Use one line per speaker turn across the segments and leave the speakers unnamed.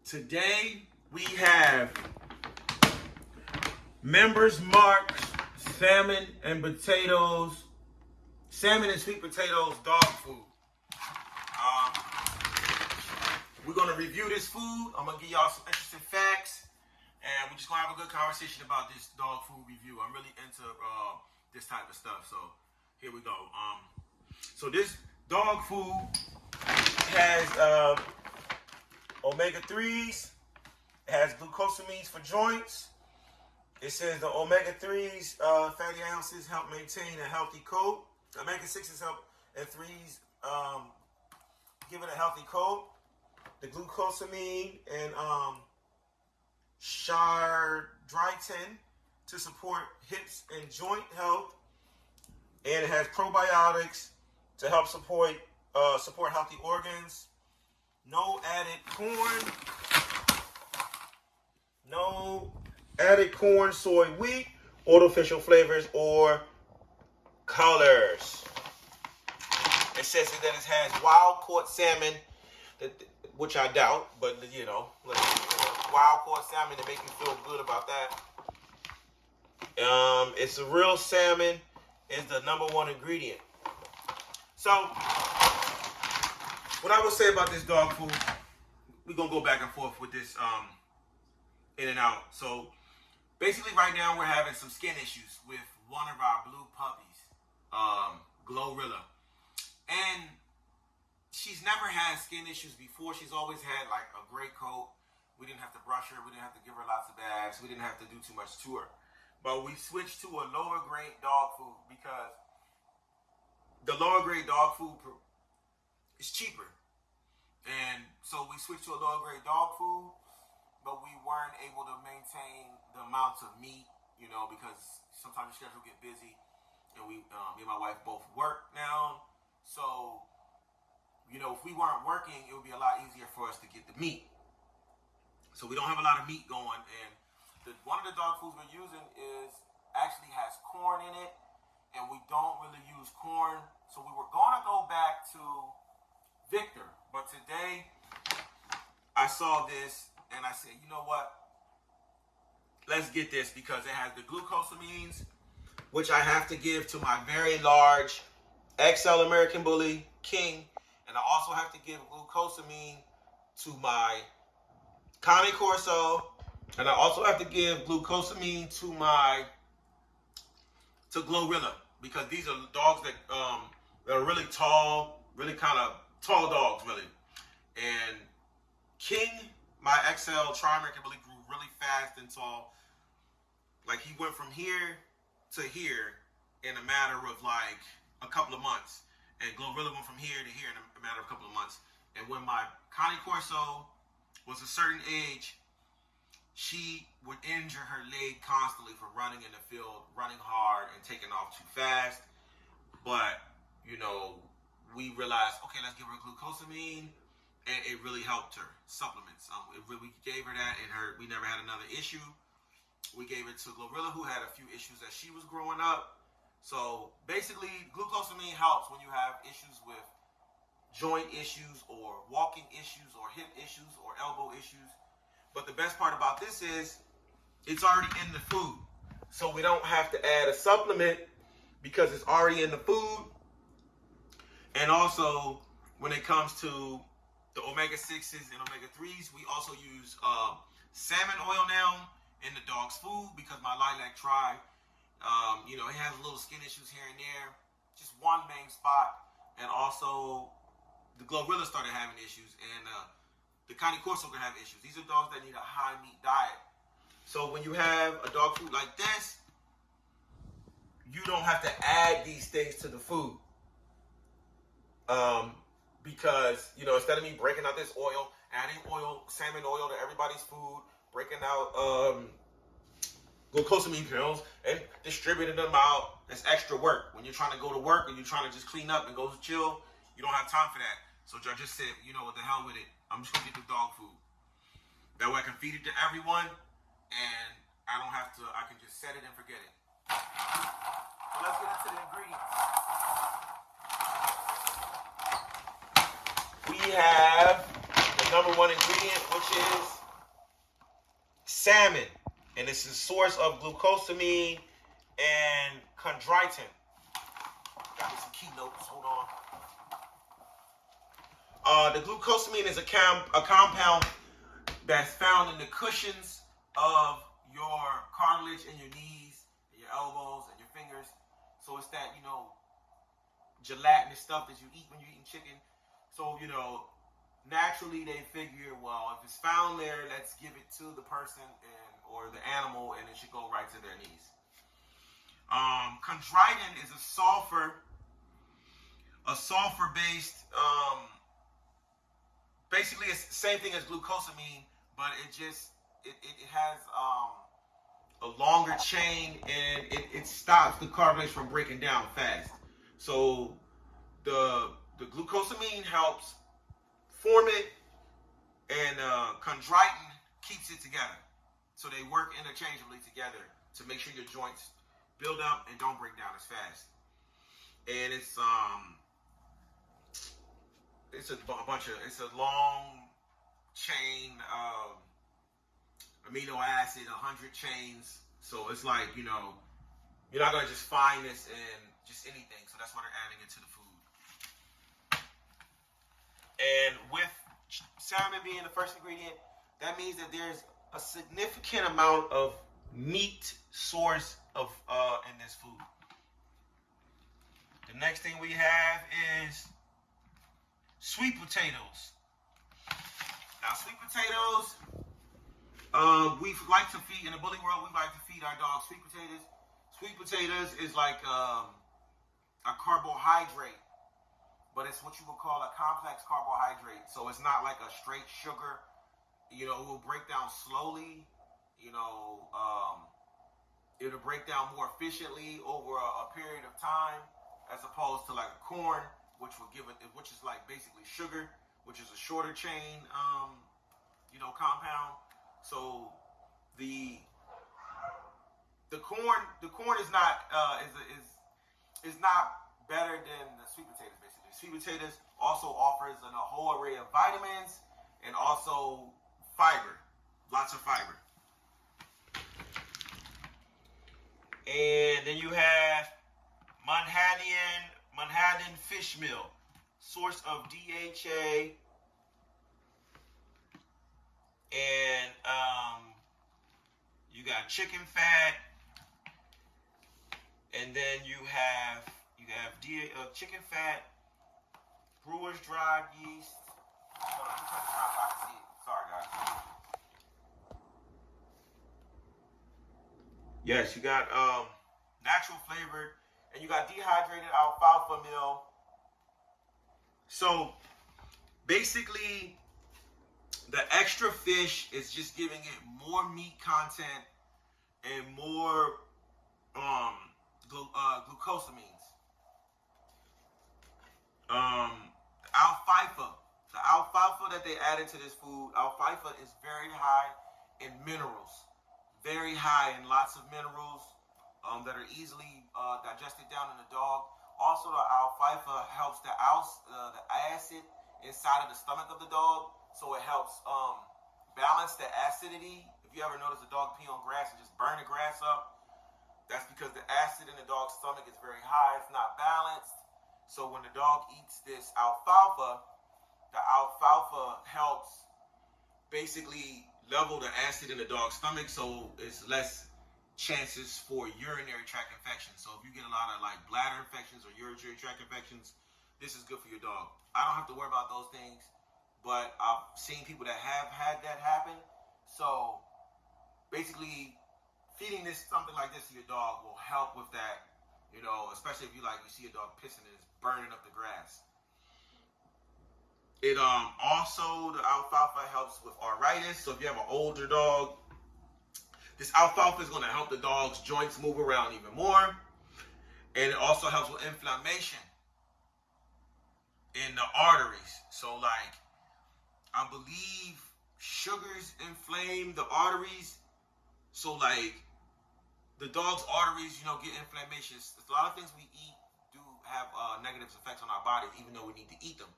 Today we have members Mark Salmon and Sweet Potatoes dog food. We're gonna review this food. I'm gonna give y'all some interesting facts, and we're just gonna have a good conversation about this dog food review. I'm really into this type of stuff, so here we go. So this dog food has omega-3s. It has glucosamines for joints. It says the omega-3s fatty acids help maintain a healthy coat. The omega-6s help, and 3s give it a healthy coat. The glucosamine and chardritin to support hips and joint health. And it has probiotics to help support healthy organs. No added corn, soy, wheat, artificial flavors, or colors. It says that it has wild caught salmon, which I doubt, but wild caught salmon to make you feel good about that. It's a real salmon is the #1 ingredient. So, what I will say about this dog food, we're gonna go back and forth with this in and out. So basically right now we're having some skin issues with one of our blue puppies, Glorilla. And she's never had skin issues before. She's always had like a great coat. We didn't have to brush her. We didn't have to give her lots of baths. We didn't have to do too much to her. But we switched to a lower grade dog food because the lower grade dog food is cheaper. And so we switched to a lower grade dog food, but we weren't able to maintain the amounts of meat, because sometimes your schedule get busy, and me and my wife both work now. So, if we weren't working, it would be a lot easier for us to get the meat. So we don't have a lot of meat going, and one of the dog foods we're using actually has corn in it, and we don't really use corn. So we were going to go back to Victor, but today I saw this and I said, you know what? Let's get this because it has the glucosamines, which I have to give to my very large XL American Bully King, and I also have to give glucosamine to my Cane Corso, and I also have to give glucosamine to Glorilla, because these are dogs that are really tall, really kind of tall dogs, really. And King, my XL Tri-American Bully, grew really fast and tall. Like, he went from here to here in a matter of like a couple of months. And Glorilla went from here to here in a matter of a couple of months. And when my Cane Corso was a certain age, she would injure her leg constantly from running in the field, running hard and taking off too fast. But, we realized, okay, let's give her glucosamine, and it really helped her. Supplements. We gave her that, and we never had another issue. We gave it to Glorilla, who had a few issues as she was growing up. So basically, glucosamine helps when you have issues with joint issues or walking issues or hip issues or elbow issues. But the best part about this is it's already in the food. So we don't have to add a supplement because it's already in the food. And also, when it comes to the omega-6s and omega-3s, we also use salmon oil now in the dog's food because my Lilac Tri, he has little skin issues here and there, just one main spot. And also, the Glorilla started having issues, and the Cane Corso can have issues. These are dogs that need a high meat diet. So when you have a dog food like this, you don't have to add these things to the food. Because, instead of me breaking out this oil, adding salmon oil to everybody's food, breaking out glucosamine pills and distributing them out, that's extra work. When you're trying to go to work and you're trying to just clean up and go to chill, you don't have time for that. So I just said, what the hell with it? I'm just gonna get the dog food. That way I can feed it to everyone, and I can just set it and forget it. So let's get into the ingredients. We have the #1 ingredient, which is salmon, and it's a source of glucosamine and chondroitin. Got me some keynotes. Hold on. The glucosamine is a compound that's found in the cushions of your cartilage in your knees, and your elbows, and your fingers. So it's that, gelatinous stuff that you eat when you're eating chicken. So, naturally they figure, well, if it's found there, let's give it to the person or the animal, and it should go right to their knees. Chondroitin is a sulfur-based, basically it's the same thing as glucosamine, but it has a longer chain, and it stops the cartilage from breaking down fast. So the glucosamine helps form it, and chondroitin keeps it together. So they work interchangeably together to make sure your joints build up and don't break down as fast. And it's a long chain of amino acid, 100 chains. So it's like, you're not going to just find this in just anything. So that's why they're adding it to the food. And with salmon being the first ingredient, that means that there's a significant amount of meat source in this food. The next thing we have is sweet potatoes. Now, sweet potatoes, we like to feed, in the bully world, we like to feed our dogs sweet potatoes. Sweet potatoes is like a carbohydrate, but it's what you would call a complex carbohydrate. So it's not like a straight sugar. It will break down slowly. It'll break down more efficiently over a period of time, as opposed to like a corn, which is like basically sugar, which is a shorter chain, compound. So the corn is not is not better than the sweet potatoes. Basically, sweet potatoes also offers a whole array of vitamins and also fiber, lots of fiber. And then you have Manhattan fish meal, source of DHA, and you got chicken fat, and then you have chicken fat, brewer's dry yeast. Hold on, let me turn this around so I can see it. Sorry, guys. Yes, you got natural flavored, and you got dehydrated alfalfa meal. So basically, the extra fish is just giving it more meat content and more glucosamines. The alfalfa that they add into this food, alfalfa is very high in minerals. Very high in lots of minerals that are easily digested down in the dog. Also, the alfalfa helps the acid inside of the stomach of the dog, so it helps balance the acidity. If you ever notice a dog pee on grass and just burn the grass up, that's because the acid in the dog's stomach is very high. It's not balanced. So when the dog eats this alfalfa, the alfalfa helps basically level the acid in the dog's stomach, so it's less chances for urinary tract infections. So if you get a lot of like bladder infections or urinary tract infections, this is good for your dog. I don't have to worry about those things, but I've seen people that have had that happen. So basically, feeding something like this to your dog will help with that, especially if you see a dog pissing and it's burning up the grass. It also, the alfalfa helps with arthritis. So if you have an older dog, this alfalfa is going to help the dog's joints move around even more. And it also helps with inflammation in the arteries. So I believe sugars inflame the arteries. So the dog's arteries, get inflammation. A lot of things we eat do have negative effects on our bodies, even though we need to eat them.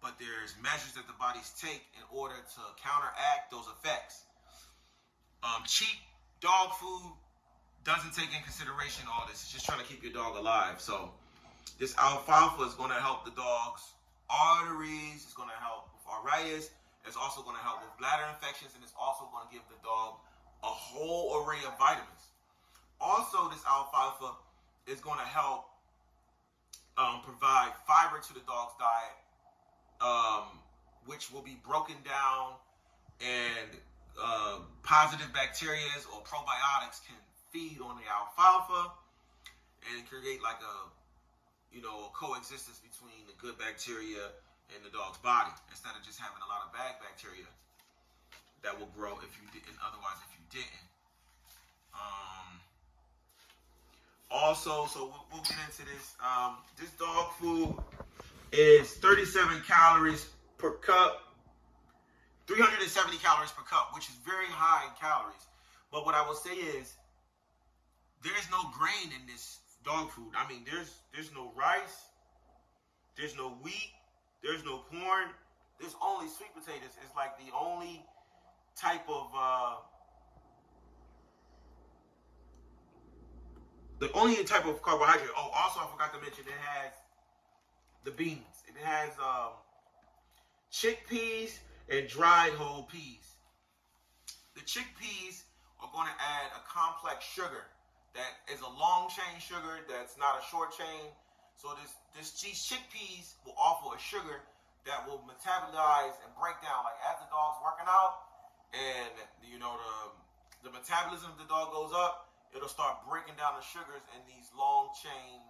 But there's measures that the bodies take in order to counteract those effects. Cheap dog food doesn't take in consideration all this. It's just trying to keep your dog alive. So this alfalfa is going to help the dog's arteries. It's going to help with arthritis. It's also going to help with bladder infections, and it's also going to give the dog a whole array of vitamins. Also, this alfalfa is going to help provide fiber to the dog's diet, which will be broken down, and positive bacteria or probiotics can feed on the alfalfa and create like a coexistence between the good bacteria and the dog's body, instead of just having a lot of bad bacteria that will grow if you didn't. Otherwise, if you didn't. Also, so we'll get into this. This dog food is 37 calories per cup, 370 calories per cup, which is very high in calories. But what I will say is, there's no grain in this dog food. I mean, there's no rice, there's no wheat, there's no corn, there's only sweet potatoes. It's like the only type of carbohydrate. Oh, also I forgot to mention, it has the beans. It has chickpeas and dried whole peas. The chickpeas are going to add a complex sugar that is a long chain sugar that's not a short chain. So these chickpeas will offer a sugar that will metabolize and break down. Like as the dog's working out, and the metabolism of the dog goes up, it'll start breaking down the sugars in these long chain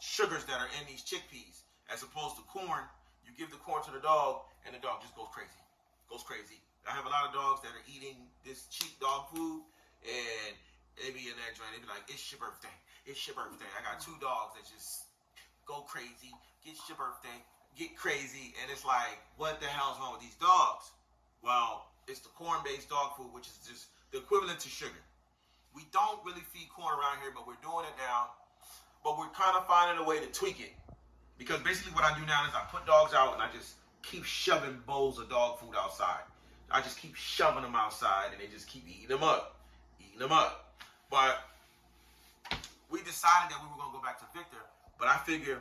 sugars that are in these chickpeas. As opposed to corn, you give the corn to the dog, and the dog just goes crazy. I have a lot of dogs that are eating this cheap dog food, and they be in that joint. They be like, "It's your birthday. It's your birthday." I got 2 dogs that just go crazy. It's your birthday. Get crazy, and it's like, what the hell's wrong with these dogs? Well, it's the corn-based dog food, which is just the equivalent to sugar. We don't really feed corn around here, but we're doing it now. But we're kind of finding a way to tweak it. Because basically what I do now is I put dogs out and I just keep shoving bowls of dog food outside. I just keep shoving them outside and they just keep eating them up. But we decided that we were going to go back to Victor. But I figure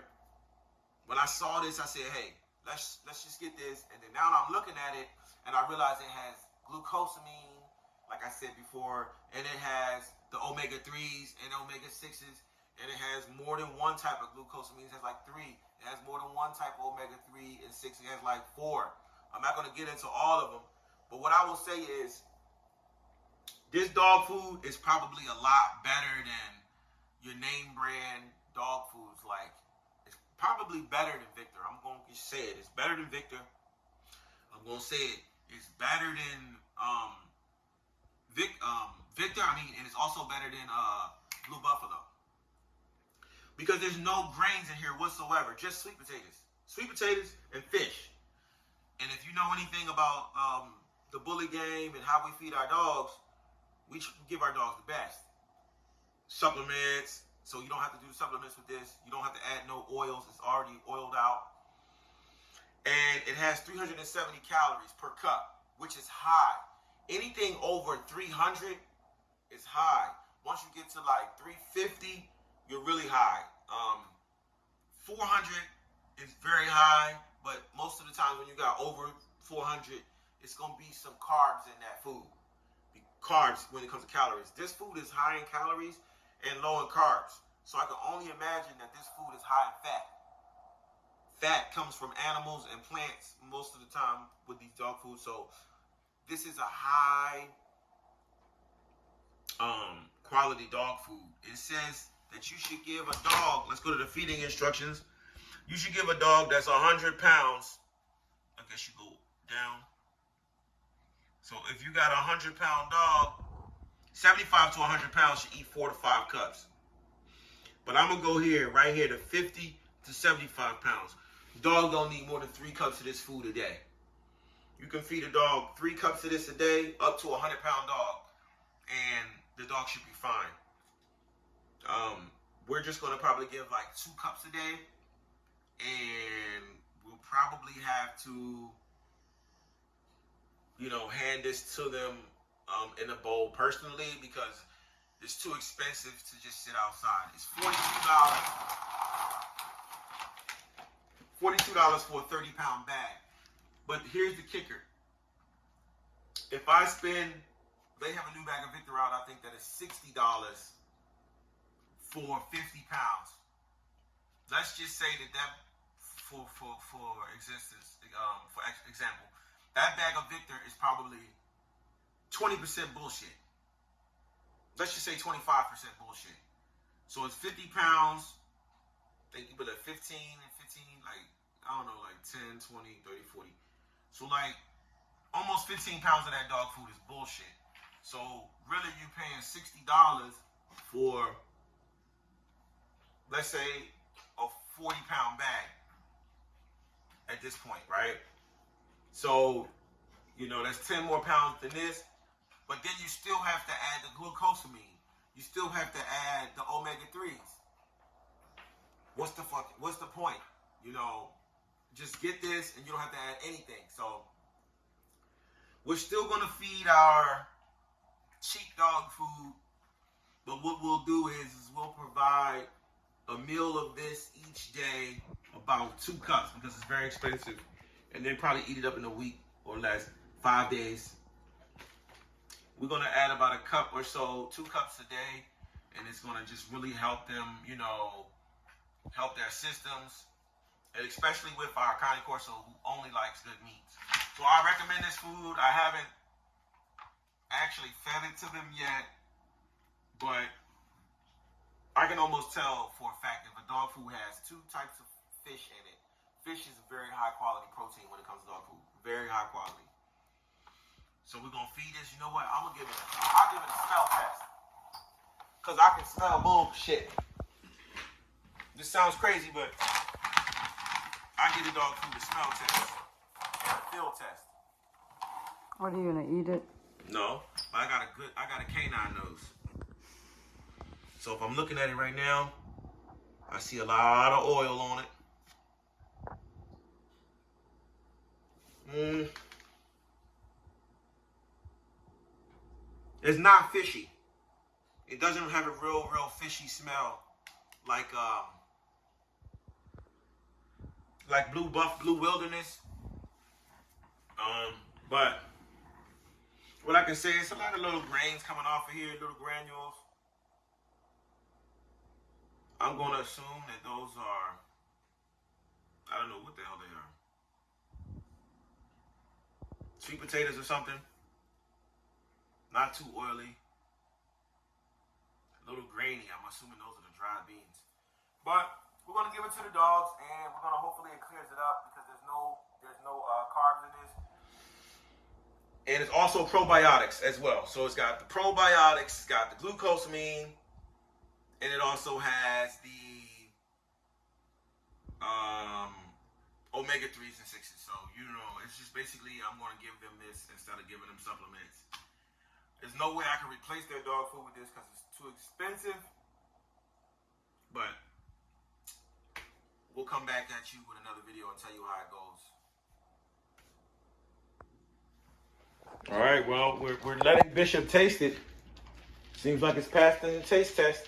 when I saw this, I said, hey, let's just get this. And then now I'm looking at it and I realize it has glucosamine, like I said before, and it has the omega-3s and omega-6s, and it has more than one type of glucosamine. It has like 3. It has more than one type of omega-3 and 6. It has like 4. I'm not going to get into all of them, but what I will say is this dog food is probably a lot better than your name brand dog foods. Like, it's probably better than Victor. I'm going to say it. It's better than Victor. I'm going to say it. It's better than Victor. I mean, and it's also better than Blue Buffalo. Because there's no grains in here whatsoever. Just sweet potatoes and fish. And if you know anything about the bully game and how we feed our dogs, we give our dogs the best. Supplements, so you don't have to do supplements with this. You don't have to add no oils. It's already oiled out. And it has 370 calories per cup, which is high. Anything over 300 is high. Once you get to like 350, you're really high. 400 is very high, but most of the time when you got over 400, it's going to be some carbs in that food. Carbs when it comes to calories. This food is high in calories and low in carbs. So I can only imagine that this food is high in fat. Fat comes from animals and plants most of the time with these dog food. So this is a high quality dog food. It says that you should give a dog, let's go to the feeding instructions. You should give a dog that's 100 pounds. I guess you go down. So if you got a 100-pound dog, 75 to 100 pounds should eat 4 to 5 cups. But I'm going to go right here to 50 to 75 pounds. Dog don't need more than 3 cups of this food a day. You can feed a dog 3 cups of this a day, up to a 100-pound dog, and the dog should be fine. We're just going to probably give like 2 cups a day, and we'll probably have to, hand this to them in a bowl personally because it's too expensive to just sit outside. It's $42. $42 for a 30-pound bag. But here's the kicker. If I spend, they have a new bag of Victor out, I think that is $60 for 50 pounds. Let's just say that for existence, for example, that bag of Victor is probably 20% bullshit. Let's just say 25% bullshit. So it's 50 pounds. I think you put like 15 and 15, like, I don't know, like 10, 20, 30, 40. So like almost 15 pounds of that dog food is bullshit. So really you're paying $60 for, let's say, a 40-pound bag at this point, right? So, you know, that's 10 more pounds than this. But then you still have to add the glucosamine. You still have to add the omega-3s. What's the point? You know, just get this and you don't have to add anything. So we're still going to feed our cheap dog food, but what we'll do is we'll provide a meal of this each day, about 2 cups because it's very expensive, and then probably eat it up in a week or less, 5 days. We're going to add about a cup or so, 2 cups a day, and it's going to just really help them, you know, help their systems, and especially with our Connie Corso who only likes good meats. So I recommend this food. I haven't actually fed it to them yet, but I can almost tell for a fact if a dog food has 2 types of fish in it. Fish is a very high quality protein when it comes to dog food. Very high quality. So we're gonna feed this. You know what? I'll give it a smell test. Cause I can smell bullshit. This sounds crazy, but I give the dog food a smell test and a feel test.
What, are you gonna eat it?
No, I got a canine nose. So if I'm looking at it right now, I see a lot of oil on it. It's not fishy. It doesn't have a real fishy smell like Blue Wilderness. But what I can say is a lot of little grains coming off of here, little granules. I'm going to assume that those are, I don't know what the hell they are. Sweet potatoes or something. Not too oily. A little grainy. I'm assuming those are the dried beans. But we're going to give it to the dogs, and we're going to hopefully it clears it up because there's no carbs in this. And it's also probiotics as well. So it's got the probiotics, it's got the glucosamine, and it also has the omega-3s and 6s. So, you know, it's just basically I'm going to give them this instead of giving them supplements. There's no way I can replace their dog food with this because it's too expensive. But we'll come back at you with another video and tell you how it goes. All right, well, we're letting Bishop taste it. Seems like it's passed the taste test.